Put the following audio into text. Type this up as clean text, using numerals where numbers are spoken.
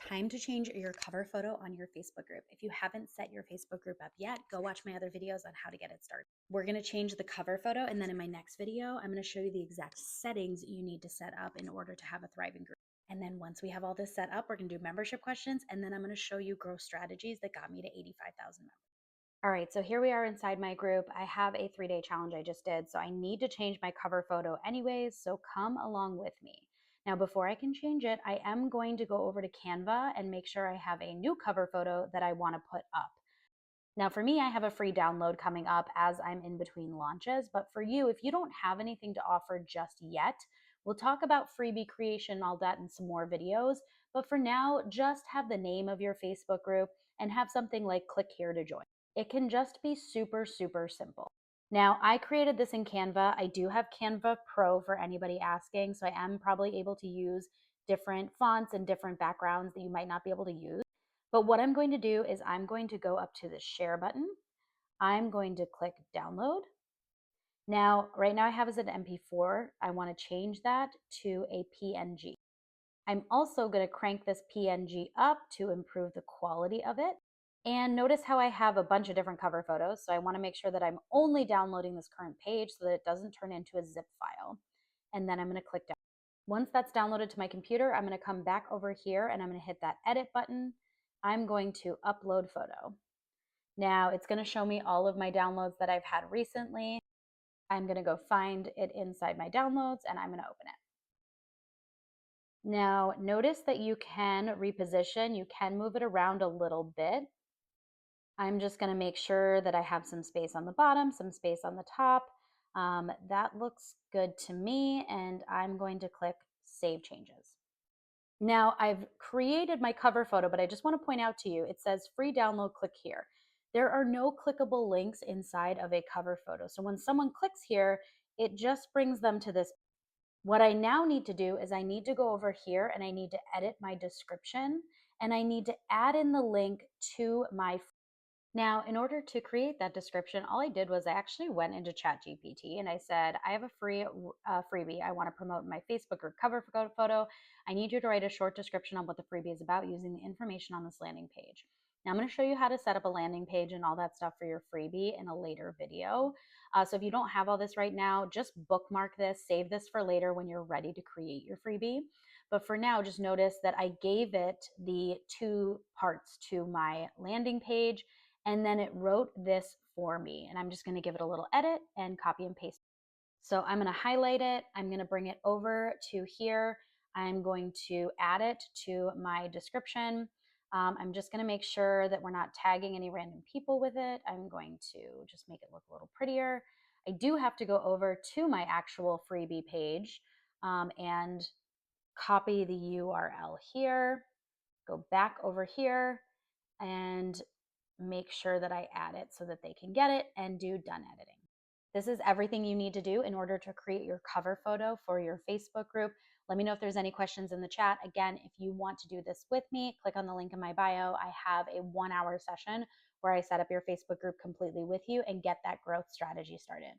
Time to change your cover photo on your Facebook group. If you haven't set your Facebook group up yet, go watch my other videos on how to get it started. We're going to change the cover photo, and then in my next video, I'm going to show you the exact settings you need to set up in order to have a thriving group. And then once we have all this set up, we're going to do membership questions, and then I'm going to show you growth strategies that got me to 85,000 members. All right, so here we are inside my group. I have a 3-day challenge I just did, so I need to change my cover photo anyways, so come along with me. Now, before I can change it, I am going to go over to Canva and make sure I have a new cover photo that I want to put up. Now, for me, I have a free download coming up as I'm in between launches, but for you, if you don't have anything to offer just yet, we'll talk about freebie creation and all that in some more videos, but for now, just have the name of your Facebook group and have something like click here to join. It can just be super, super simple. Now, I created this in Canva. I do have Canva Pro for anybody asking, so I am probably able to use different fonts and different backgrounds that you might not be able to use. But what I'm going to do is I'm going to go up to the share button. I'm going to click download. Now, right now I have it as an MP4. I want to change that to a PNG. I'm also going to crank this PNG up to improve the quality of it. And notice how I have a bunch of different cover photos. So I want to make sure that I'm only downloading this current page so that it doesn't turn into a zip file. And then I'm going to click down. Once that's downloaded to my computer, I'm going to come back over here and I'm going to hit that edit button. I'm going to upload photo. Now it's going to show me all of my downloads that I've had recently. I'm going to go find it inside my downloads and I'm going to open it. Now notice that you can reposition, you can move it around a little bit. I'm just going to make sure that I have some space on the bottom, some space on the top. That looks good to me, and I'm going to click Save Changes. Now, I've created my cover photo, but I just want to point out to you, it says free download, click here. There are no clickable links inside of a cover photo. So when someone clicks here, it just brings them to this. What I now need to do is I need to go over here and I need to edit my description, and I need to add in the link to my. Now, in order to create that description, all I did was I actually went into ChatGPT and I said, I have a freebie I want to promote in my Facebook group cover photo. I need you to write a short description on what the freebie is about using the information on this landing page. Now, I'm going to show you how to set up a landing page and all that stuff for your freebie in a later video. So if you don't have all this right now, just bookmark this, save this for later when you're ready to create your freebie. But for now, just notice that I gave it the 2 parts to my landing page, and then it wrote this for me. And I'm just going to give it a little edit and copy and paste. So I'm going to highlight it. I'm going to bring it over to here. I'm going to add it to my description. I'm just going to make sure that we're not tagging any random people with it. I'm going to just make it look a little prettier. I do have to go over to my actual freebie page and copy the URL here, go back over here, and make sure that I add it so that they can get it and do done editing. This is everything you need to do in order to create your cover photo for your Facebook group. Let me know if there's any questions in the chat. Again, if you want to do this with me, click on the link in my bio. I have a 1-hour session where I set up your Facebook group completely with you and get that growth strategy started.